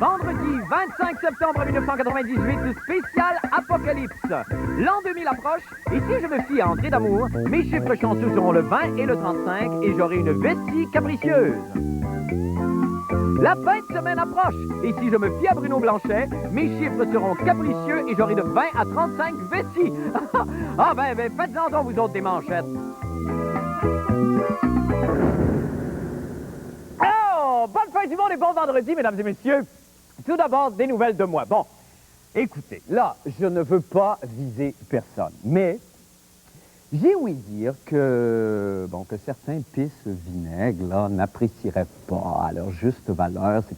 Vendredi 25 septembre 1998, spécial Apocalypse. L'an 2000 approche, et si je me fie à André d'Amour, mes chiffres chanceux seront le 20 et le 35, et j'aurai une vessie capricieuse. La fin de semaine approche, et si je me fie à Bruno Blanchet, mes chiffres seront capricieux, et j'aurai de 20 à 35 vessies. Ah ben, faites-en donc vous autres des manchettes. Oh, bonne fin du monde et bon vendredi, mesdames et messieurs. Tout d'abord, des nouvelles de moi. Bon, écoutez, là, je ne veux pas viser personne, mais j'ai ouï dire que, que certains pisses vinaigres, là, n'apprécieraient pas à leur juste valeur ces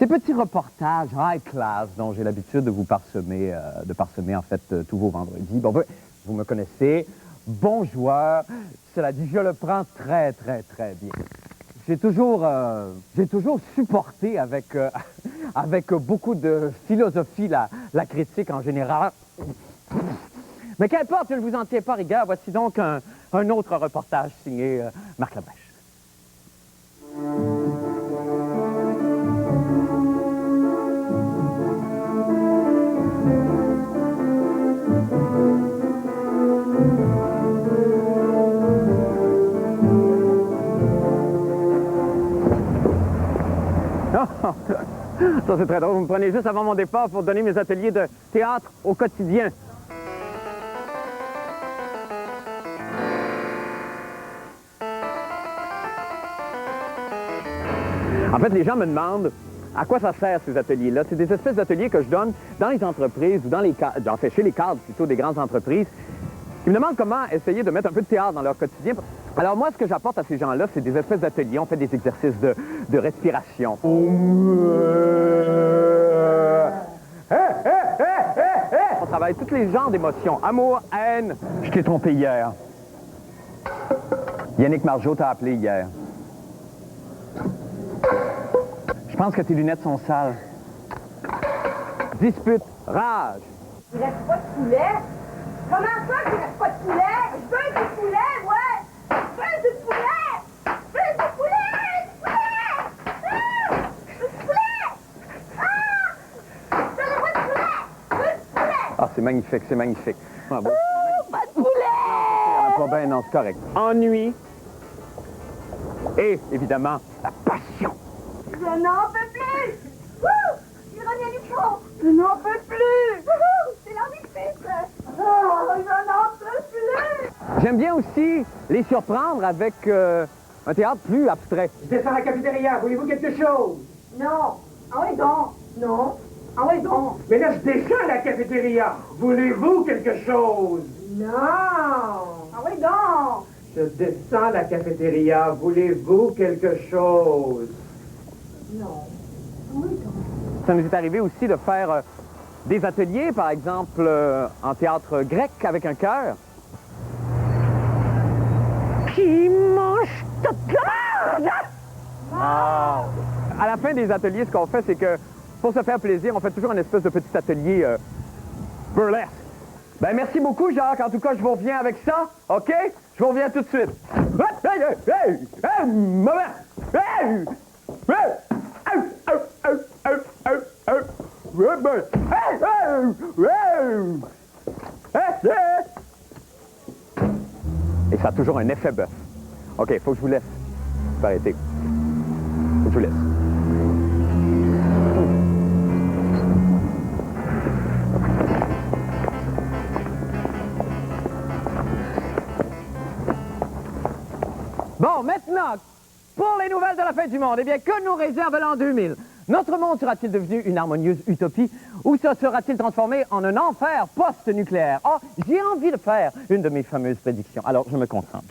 petits reportages high class dont j'ai l'habitude de vous parsemer, en fait, tous vos vendredis. Bon, vous me connaissez, bon joueur, cela dit, je le prends très, très, très bien. J'ai toujours supporté avec beaucoup de philosophie la critique en général. Mais qu'importe, je ne vous en tiens pas rigueur. Voici donc un autre reportage signé Marc Labrèche. Ça, c'est très drôle. Vous me prenez juste avant mon départ pour donner mes ateliers de théâtre au quotidien. En fait, les gens me demandent à quoi ça sert, ces ateliers-là. C'est des espèces d'ateliers que je donne dans les entreprises ou chez les cadres plutôt des grandes entreprises. Ils me demandent comment essayer de mettre un peu de théâtre dans leur quotidien. Alors moi, ce que j'apporte à ces gens-là, c'est des espèces d'ateliers. On fait des exercices de respiration. On travaille tous les genres d'émotions. Amour, haine. Je t'ai trompé hier. Yannick Margeau t'a appelé hier. Je pense que tes lunettes sont sales. Dispute, rage. Il reste pas de poulet? Comment ça qu'il reste pas de poulet? Je veux du poulet, ouais! Je veux du poulet! Je veux du poulet! Du poulet! Ah! Donnez-moi du poulet! Je veux du poulet! Ah, c'est magnifique, c'est magnifique. Ah, bon. Pas de poulet! Non, pas bien, non, c'est correct. Ennui et, évidemment, la passion. Je n'en peux plus! Wouh! Ironie du fond! Je n'en peux plus! Wouhou! C'est l'heure des pistes! Oh, je n'en peux plus! J'aime bien aussi les surprendre avec un théâtre plus abstrait. Je descends à la cafétéria, voulez-vous quelque chose? Non! Ah oui donc! Non! Ah oui donc! Mais là, je descends à la cafétéria, voulez-vous quelque chose? Non! Ah oui donc! Je descends à la cafétéria, voulez-vous quelque chose? Non! Ah oui donc! Ça nous est arrivé aussi de faire des ateliers, par exemple, en théâtre grec avec un chœur. Qui mange toute la merde! Ah. À la fin des ateliers, ce qu'on fait, c'est que, pour se faire plaisir, on fait toujours une espèce de petit atelier burlesque. Ben, merci beaucoup, Jacques. En tout cas, je vous reviens avec ça, OK? Je vous reviens tout de suite. Hey, maman! Hey! Et ça a toujours un effet bœuf. OK, faut que je vous laisse. Je peux arrêter. Faut que je vous laisse. Bon, maintenant, pour les nouvelles de la fin du monde, eh bien, que nous réserve l'an 2000? Notre monde sera-t-il devenu une harmonieuse utopie ou se sera-t-il transformé en un enfer post-nucléaire? Oh, j'ai envie de faire une de mes fameuses prédictions. Alors, je me concentre.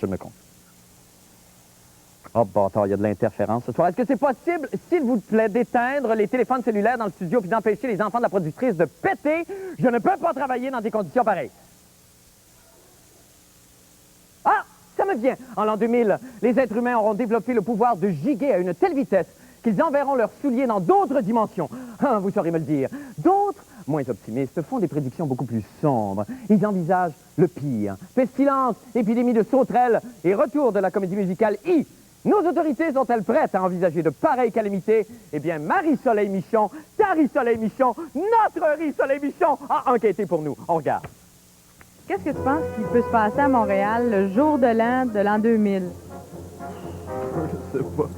Oh, bâtard, il y a de l'interférence ce soir. Est-ce que c'est possible, s'il vous plaît, d'éteindre les téléphones cellulaires dans le studio puis d'empêcher les enfants de la productrice de péter? Je ne peux pas travailler dans des conditions pareilles. Ah! Ça me vient. En l'an 2000, les êtres humains auront développé le pouvoir de giguer à une telle vitesse qu'ils enverront leurs souliers dans d'autres dimensions. Ah, vous saurez me le dire. D'autres, moins optimistes, font des prédictions beaucoup plus sombres. Ils envisagent le pire. Pestilence, épidémie de sauterelles et retour de la comédie musicale I. Nos autorités sont-elles prêtes à envisager de pareilles calamités? Eh bien, Marie-Soleil Michon, Tari-Soleil Michon, notre Rie-Soleil Michon a enquêté pour nous. On regarde. Qu'est-ce que tu penses qu'il peut se passer à Montréal le jour de l'an 2000? Je sais pas.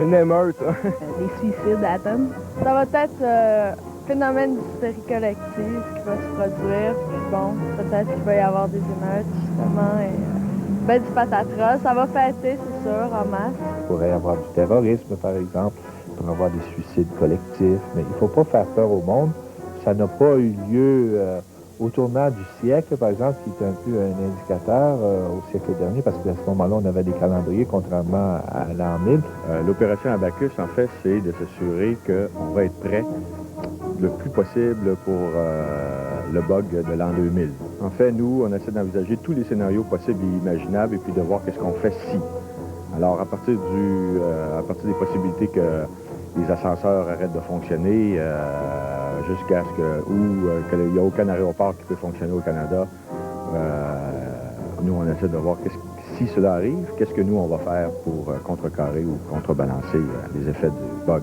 Une émeute, hein? Des suicides à tonnes. Ça va être phénomène d'hystérie collective qui va se produire. Puis bon, peut-être qu'il va y avoir des émeutes, justement. Et, ben, du patatras. Ça va fêter, c'est sûr, en masse. Il pourrait y avoir du terrorisme, par exemple. Il pourrait y avoir des suicides collectifs. Mais il ne faut pas faire peur au monde. Ça n'a pas eu lieu au tournant du siècle, par exemple, qui est un peu un indicateur au siècle dernier, parce qu'à ce moment-là, on avait des calendriers, contrairement à l'an 1000. L'opération Abacus, en fait, c'est de s'assurer qu'on va être prêt le plus possible pour le bug de l'an 2000. En fait, nous, on essaie d'envisager tous les scénarios possibles et imaginables et puis de voir qu'est-ce qu'on fait si. Alors, à partir des possibilités que les ascenseurs arrêtent de fonctionner, jusqu'à ce qu'il n'y a aucun aéroport qui peut fonctionner au Canada. Nous, on essaie de voir si cela arrive, qu'est-ce que nous, on va faire pour contrecarrer ou contrebalancer les effets du bug.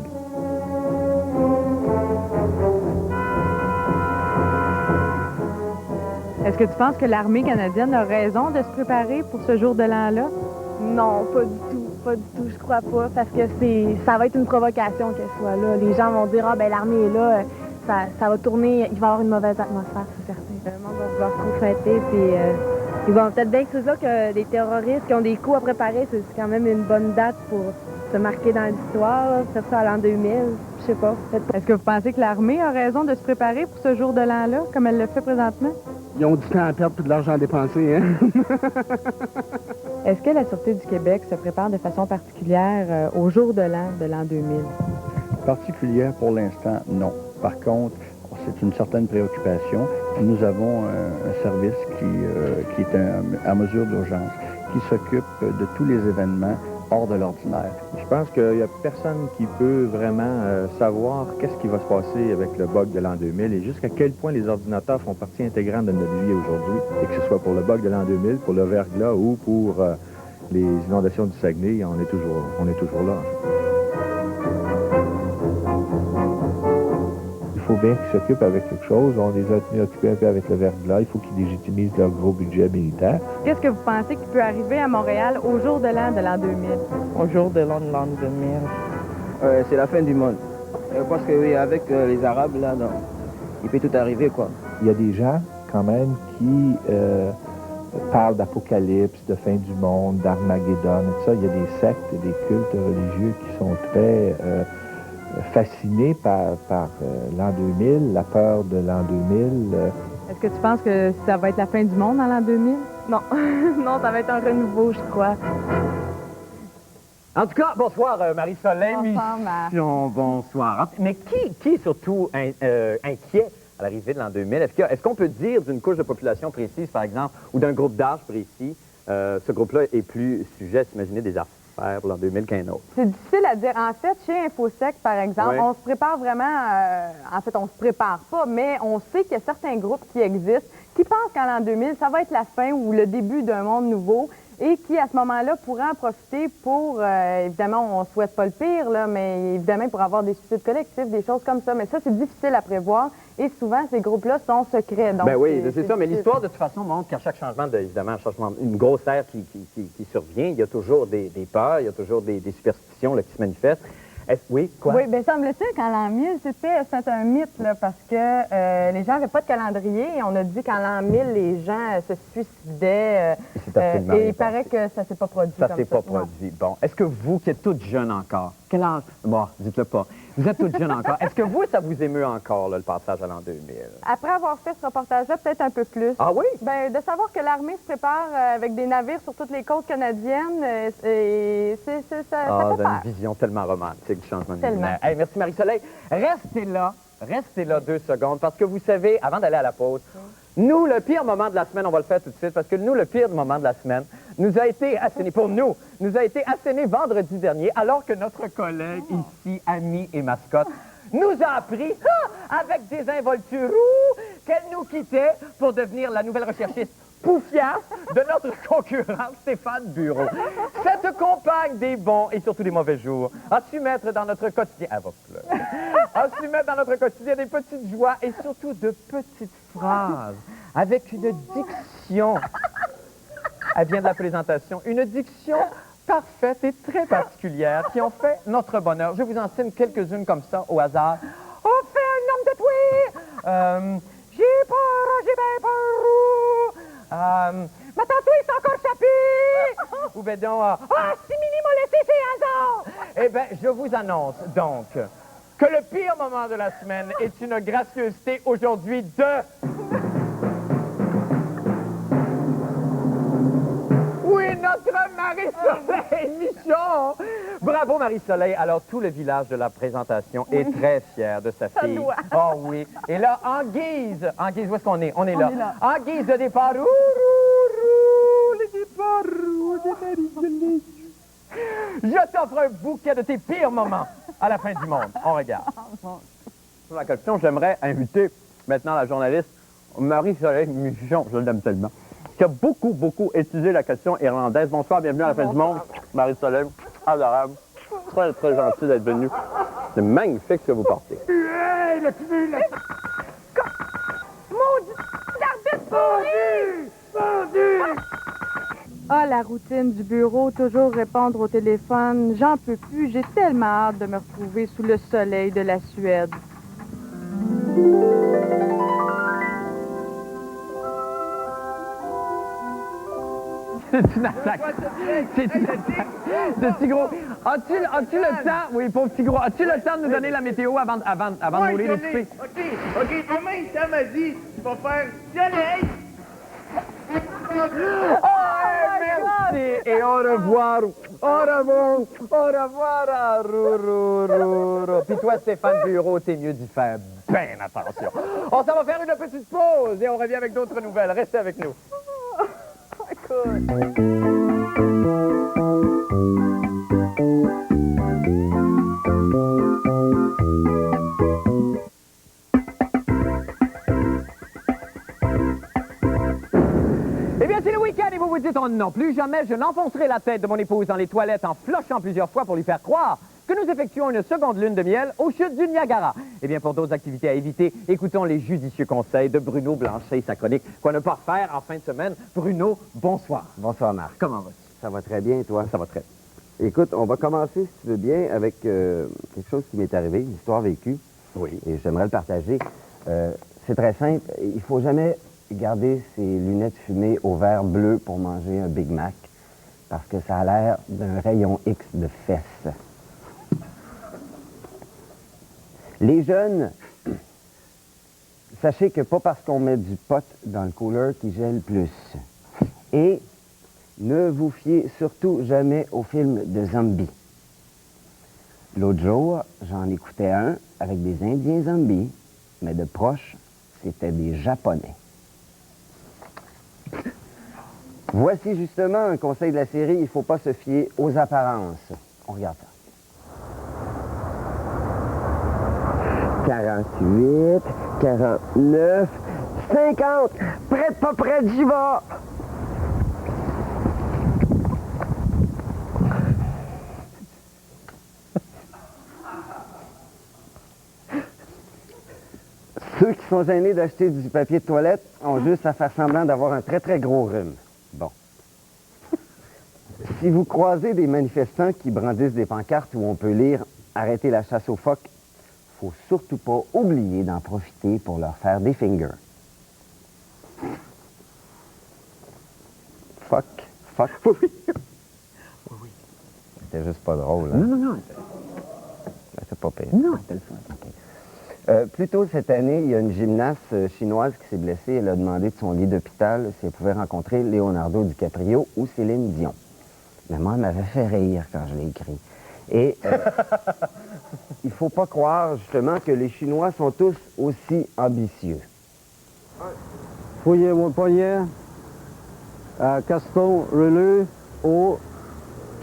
Est-ce que tu penses que l'armée canadienne a raison de se préparer pour ce jour de l'an-là? Non, pas du tout. Pas du tout, je crois pas. Parce que ça va être une provocation qu'elle soit là. Les gens vont dire, ah ben l'armée est là, ça va tourner, il va y avoir une mauvaise atmosphère, c'est certain. Le monde va vouloir trop fêter, puis ils vont peut-être bien que c'est ça que les terroristes qui ont des coups à préparer, c'est quand même une bonne date pour se marquer dans l'histoire, faire ça à l'an 2000, je sais pas. Est-ce que vous pensez que l'armée a raison de se préparer pour ce jour de l'an-là, comme elle le fait présentement? Ils ont du temps à perdre et de l'argent à dépenser, hein? Est-ce que la Sûreté du Québec se prépare de façon particulière au jour de l'an 2000? Particulière pour l'instant, non. Par contre, c'est une certaine préoccupation. Nous avons un service qui est en mesure d'urgence, qui s'occupe de tous les événements hors de l'ordinaire. Je pense qu'il n'y a personne qui peut vraiment savoir qu'est-ce qui va se passer avec le bug de l'an 2000 et jusqu'à quel point les ordinateurs font partie intégrante de notre vie aujourd'hui, et que ce soit pour le bug de l'an 2000, pour le verglas ou pour les inondations du Saguenay, on est toujours là. Il faut bien qu'ils s'occupent avec quelque chose. On les a tenus occupés un peu avec le verglas. Il faut qu'ils légitimisent leur gros budget militaire. Qu'est-ce que vous pensez qui peut arriver à Montréal au jour de l'an 2000? Au jour de l'an 2000. C'est la fin du monde. Parce que oui, avec les Arabes, là, donc, il peut tout arriver, quoi. Il y a des gens, quand même, qui parlent d'apocalypse, de fin du monde, d'Armageddon, et tout ça. Il y a des sectes et des cultes religieux qui sont très fascinés par l'an 2000, la peur de l'an 2000. Est-ce que tu penses que ça va être la fin du monde en l'an 2000? Non, non, ça va être un renouveau, je crois. En tout cas, bonsoir Marie-Soleil Bonsoir, Michon, bonsoir. Mais qui est surtout inquiet à l'arrivée de l'an 2000? Est-ce qu'on peut dire d'une couche de population précise, par exemple, ou d'un groupe d'âge précis, ce groupe-là est plus sujet à s'imaginer des affaires pour l'an 2000 qu'un autre? C'est difficile à dire. En fait, chez InfoSec, par exemple, Ouais. on se prépare vraiment... en fait, on se prépare pas, mais on sait qu'il y a certains groupes qui existent qui pensent qu'en l'an 2000, ça va être la fin ou le début d'un monde nouveau et qui, à ce moment-là, pourraient en profiter pour, évidemment, on ne souhaite pas le pire, là, mais évidemment, pour avoir des suicides collectifs, des choses comme ça. Mais ça, c'est difficile à prévoir et souvent, ces groupes-là sont secrets. Donc, ben oui, c'est ça. Mais l'histoire, de toute façon, montre qu'à chaque changement, une grosse ère qui survient, il y a toujours des peurs, il y a toujours des superstitions là, qui se manifestent. Oui, quoi? Oui, bien, semble-t-il qu'en l'an 1000, c'était un mythe, là, parce que les gens n'avaient pas de calendrier et on a dit qu'en l'an 1000, les gens se suicidaient. Et il paraît que ça ne s'est pas produit. Ça ne s'est pas produit. Bon. Est-ce que vous, qui êtes toute jeune encore, quel âge? Bon, dites-le pas. Vous êtes toute jeune encore. Est-ce que vous, ça vous émeut encore, là, le passage à l'an 2000? Après avoir fait ce reportage-là, peut-être un peu plus. Ah oui? Bien, de savoir que l'armée se prépare avec des navires sur toutes les côtes canadiennes, ça fait peur. Vous avez une vision tellement romantique du changement de millénaire. Hey, merci Marie-Soleil. Restez là 2 secondes, parce que vous savez, avant d'aller à la pause, nous, le pire moment de la semaine, on va le faire tout de suite, parce que nous, le pire moment de la semaine nous a été asséné, vendredi dernier, alors que notre collègue ici, ami et mascotte, nous a appris, avec des involtures, qu'elle nous quittait pour devenir la nouvelle recherchiste poufiasse de notre concurrent Stéphane Bureau. Cette compagne des bons et surtout des mauvais jours a su mettre dans notre quotidien... Elle va pleurer. A su mettre dans notre quotidien des petites joies et surtout de petites phrases avec une diction... Elle vient de la présentation. Une diction parfaite et très particulière qui ont fait notre bonheur. Je vous en signe quelques-unes comme ça au hasard. On fait un homme de toi! J'ai bien peur! Ma tante est encore chapée! Ou ben donc, si Mini m'a laissé ses hasards! Eh bien, je vous annonce donc que le pire moment de la semaine est une gracieuseté aujourd'hui de... Oui, notre Marie-Soleil Michon! Bravo, Marie-Soleil. Alors, tout le village de la présentation est très fier de sa fille. Oh oui. Et là, en guise, où est-ce qu'on est? On est là. En guise de départ, le départ, je t'offre un bouquet de tes pires moments à la fin du monde. On regarde. Sur la question, j'aimerais inviter maintenant la journaliste Marie-Soleil Michon, je l'aime tellement, qui a beaucoup étudié la question irlandaise. Bonsoir, bienvenue à la fin du monde. Marie-Soleil, adorable, très gentil d'être venue. C'est magnifique ce que vous portez. Hey, le cul, Maudit d'arbitre pendu! Ah, la routine du bureau, toujours répondre au téléphone. J'en peux plus, j'ai tellement hâte de me retrouver sous le soleil de la Suède. C'est une attaque. C'est une attaque. De Tigro. As-tu le temps, oui, pauvre Tigro, as-tu le temps de nous donner la météo avant de mourir au souper? OK, demain, ça m'a dit, tu vas faire soleil. Merci et au revoir. Au revoir. Puis toi, Stéphane Bureau, t'es mieux d'y faire bien attention. On s'en va faire une petite pause et on revient avec d'autres nouvelles. Restez avec nous. Eh bien, c'est le week-end et vous vous dites, oh non, plus jamais je n'enfoncerai la tête de mon épouse dans les toilettes en flochant plusieurs fois pour lui faire croire que nous effectuons une seconde lune de miel aux chutes du Niagara. Eh bien, pour d'autres activités à éviter, écoutons les judicieux conseils de Bruno Blanchet et sa chronique. Quoi ne pas faire en fin de semaine? Bruno, bonsoir. Bonsoir, Marc. Comment vas-tu? Ça va très bien, toi? Ça va très bien. Écoute, on va commencer, si tu veux bien, avec quelque chose qui m'est arrivé, une histoire vécue. Oui. Et j'aimerais le partager. C'est très simple. Il faut jamais garder ses lunettes fumées au verre bleu pour manger un Big Mac, parce que ça a l'air d'un rayon X de fesses. Les jeunes, sachez que pas parce qu'on met du pot dans le cooler qu'il gèle plus. Et ne vous fiez surtout jamais aux films de zombies. L'autre jour, j'en écoutais un avec des Indiens zombies, mais de proche, c'était des Japonais. Voici justement un conseil de la série, il ne faut pas se fier aux apparences. On regarde ça. 48, 49, 50. Prête, pas prête, j'y vais. Ceux qui sont gênés d'acheter du papier de toilette ont juste à faire semblant d'avoir un très très gros rhume. Bon. Si vous croisez des manifestants qui brandissent des pancartes où on peut lire « Arrêtez la chasse aux phoques », faut surtout pas oublier d'en profiter pour leur faire des fingers. Fuck. Oui. C'était juste pas drôle, hein? Non. C'est pas pire. Non, c'était le fun. Okay. Plus tôt cette année, il y a une gymnaste chinoise qui s'est blessée. Elle a demandé de son lit d'hôpital si elle pouvait rencontrer Leonardo DiCaprio ou Céline Dion. Mais moi, elle m'avait fait rire quand je l'ai écrit. Et il faut pas croire, justement, que les Chinois sont tous aussi ambitieux. Fouillez mon poignet. Gaston Relu ou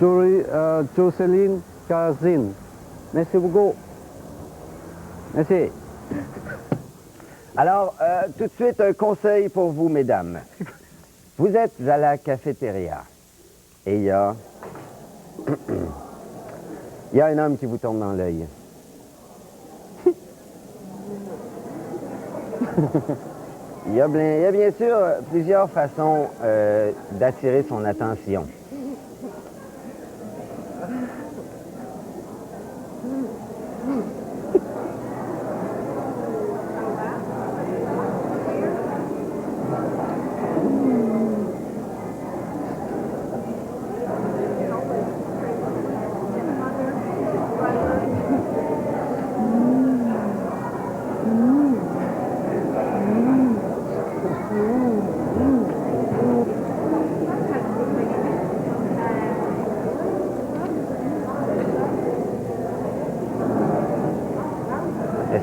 Jocelyne Carzine. Merci beaucoup. Merci. Alors, tout de suite, un conseil pour vous, mesdames. Vous êtes à la cafétéria et il y a un homme qui vous tombe dans l'œil. Il y a bien sûr plusieurs façons d'attirer son attention.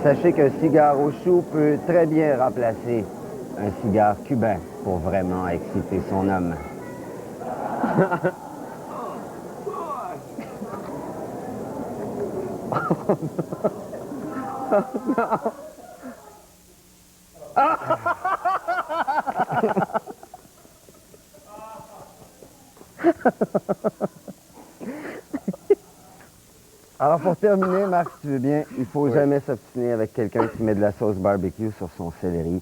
Sachez qu'un cigare au chou peut très bien remplacer un cigare cubain pour vraiment exciter son homme. Alors, pour terminer, Marc, si tu veux bien, il faut jamais s'obstiner avec quelqu'un qui met de la sauce barbecue sur son céleri.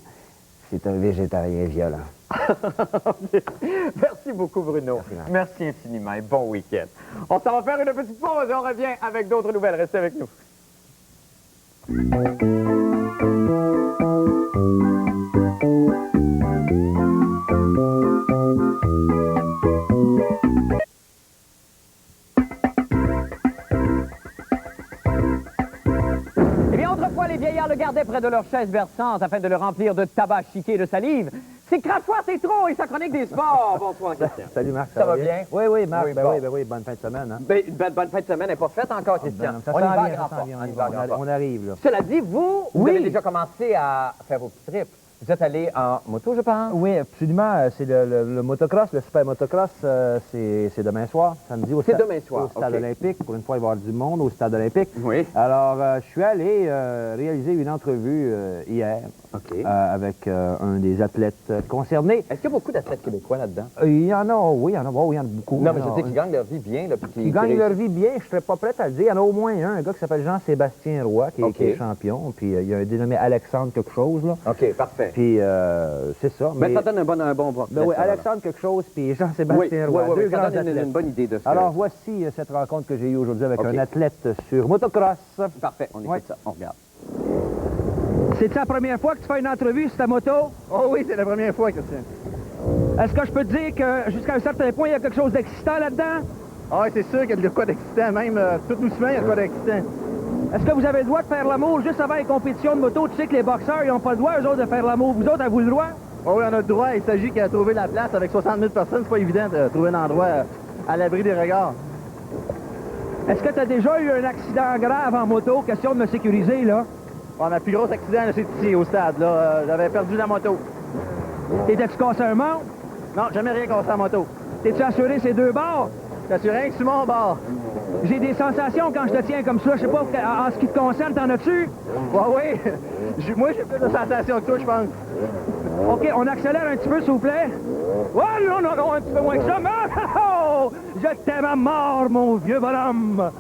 C'est un végétarien violent. Merci beaucoup, Bruno. Merci infiniment et bon week-end. On s'en va faire une petite pause et on revient avec d'autres nouvelles. Restez avec nous. Autrefois, les vieillards le gardaient près de leur chaise berçante afin de le remplir de tabac chiqué et de salive. C'est Crachoir Tétron et sa chronique des sports. Bonsoir, Christian. Salut, Marc. Ça va bien? Oui, Marc. Oui, oui, bonne fin de semaine. Hein? Bonne fin de semaine n'est pas faite encore, Christian. Ça on y va bien, à grands pas. On arrive, là. Cela dit, vous avez déjà commencé à faire vos petits trips. Vous êtes allé en moto, je pense? Oui, absolument. C'est le motocross, le super motocross, c'est demain soir, samedi, au stade olympique. Pour une fois, il va y avoir du monde au stade olympique. Oui. Alors, je suis allé réaliser une entrevue hier avec un des athlètes concernés. Est-ce qu'il y a beaucoup d'athlètes québécois là-dedans? Il y en a, oui, il y en a beaucoup. Non, mais je sais qu'ils gagnent leur vie bien. Là, ils gagnent leur vie bien, je ne serais pas prête à le dire. Il y en a au moins un gars qui s'appelle Jean-Sébastien Roy, qui est champion. Puis il y a un dénommé Alexandre quelque chose, là. OK, parfait. Puis, c'est ça. Mais ça donne un bon oui, Alexandre quelque chose, puis Jean-Sébastien Roy, deux grands athlètes. Ça donne une bonne idée de ça. Alors, voici cette rencontre que j'ai eue aujourd'hui avec un athlète sur motocross. Parfait, on écoute ça, on regarde. C'est la première fois que tu fais une entrevue sur ta moto? Oh oui, c'est la première fois, Christian. Est-ce que je peux te dire que jusqu'à un certain point, il y a quelque chose d'excitant là-dedans? Ah oui, c'est sûr qu'il y a de quoi d'excitant. Même tout doucement, il y a de quoi d'excitant. Est-ce que vous avez le droit de faire l'amour juste avant les compétitions de moto? Tu sais que les boxeurs, ils n'ont pas le droit, eux autres, de faire l'amour. Vous autres, avez-vous le droit? Oh oui, on a le droit. Il s'agit qu'à trouver la place avec 60 000 personnes, c'est pas évident de trouver un endroit à l'abri des regards. Est-ce que tu as déjà eu un accident grave en moto? Question de me sécuriser, là. Oh, ma plus gros accident, c'est ici, au stade. Là, j'avais perdu la moto. T'étais-tu cassé un membre? Non, jamais rien cassé en moto. T'es-tu assuré ces deux bords? Je suis assuré que sur mon bord. J'ai des sensations quand je te tiens comme ça. Je sais pas, en ce qui te concerne, t'en as-tu? Oui. Moi, j'ai plus de sensations que toi, je pense. OK, on accélère un petit peu, s'il vous plaît. Oh, non, non, non, un petit peu moins que ça. Oh, je t'aime à mort, mon vieux bonhomme.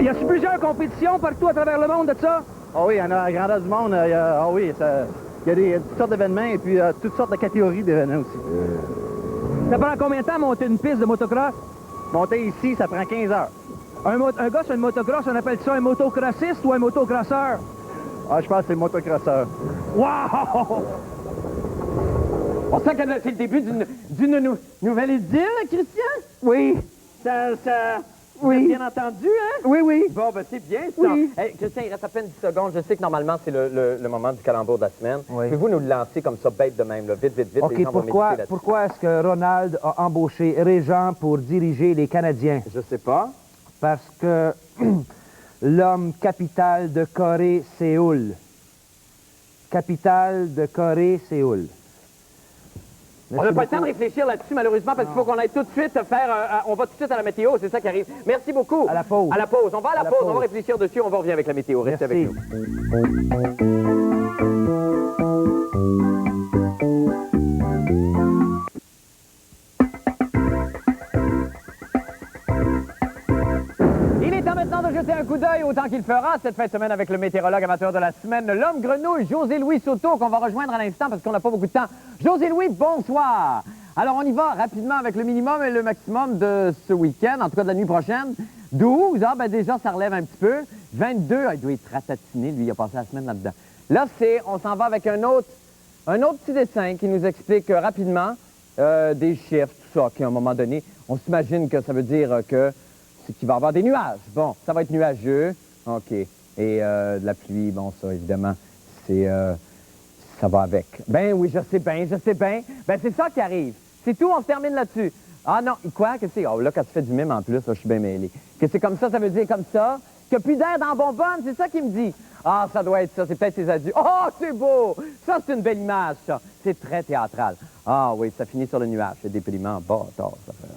Y a-t-il plusieurs compétitions partout à travers le monde de ça? Ah oui, il y en a à la grandeur du monde. Il y a toutes sortes d'événements et puis toutes sortes de catégories d'événements aussi. Ça prend combien de temps monter une piste de motocross? Monter ici, ça prend 15 heures. Un gars sur une motocross, on appelle ça un motocrossiste ou un motocrosseur? Ah, je pense que c'est le motocrosseur. Wow! On sent que c'est le début d'une nouvelle idylle, Christian? Oui. Oui. Bien entendu, hein? Oui, oui. Bon, ben c'est bien, ça. Oui. Hey, Christian, il reste à peine 10 secondes. Je sais que normalement, c'est le moment du calembour de la semaine. Oui. Pouvez-vous nous le lancer comme ça, bête de même, là? Vite, vite, vite. OK, Les gens vont méditer là-dessus. pourquoi est-ce que Ronald a embauché Régent pour diriger les Canadiens? Je sais pas. Parce que l'homme capital de Corée, Séoul. Capitale de Corée, Séoul. On n'a pas le temps de réfléchir là-dessus, malheureusement, parce qu'il faut qu'on aille tout de suite faire... on va tout de suite à la météo, c'est ça qui arrive. Merci beaucoup. À la pause. À la pause. On va à la pause, on va réfléchir dessus, on va revenir avec la météo. Restez avec nous. Il est temps maintenant de jeter un coup d'œil autant qu'il fera cette fin de semaine avec le météorologue amateur de la semaine, l'homme grenouille, José-Louis Soto, qu'on va rejoindre à l'instant parce qu'on n'a pas beaucoup de temps. José-Louis, bonsoir. Alors, on y va rapidement avec le minimum et le maximum de ce week-end, en tout cas de la nuit prochaine. 12, ben déjà, ça relève un petit peu. 22, il doit être ratatiné, lui, il a passé la semaine là-dedans. Là, on s'en va avec un autre petit dessin qui nous explique rapidement des chiffres, tout ça, qu'à un moment donné, on s'imagine que ça veut dire que c'est qu'il va y avoir des nuages. Bon, ça va être nuageux, OK. Et de la pluie, bon, ça, évidemment, ça va avec. Ben oui, je sais bien. Ben c'est ça qui arrive. C'est tout, on se termine là-dessus. Ah non, quoi? Qu'est-ce que c'est? Oh là, quand tu fais du mime en plus, là, je suis bien mêlé. Que c'est comme ça veut dire comme ça? Qu'il n'y a plus d'air dans la bonbonne, c'est ça qu'il me dit. Ah, ça doit être ça, c'est peut-être ses adieux. Oh, c'est beau! Ça, c'est une belle image, ça. C'est très théâtral. Ah oui, ça finit sur le nuage. C'est déprimant. Bâtard, ça fait.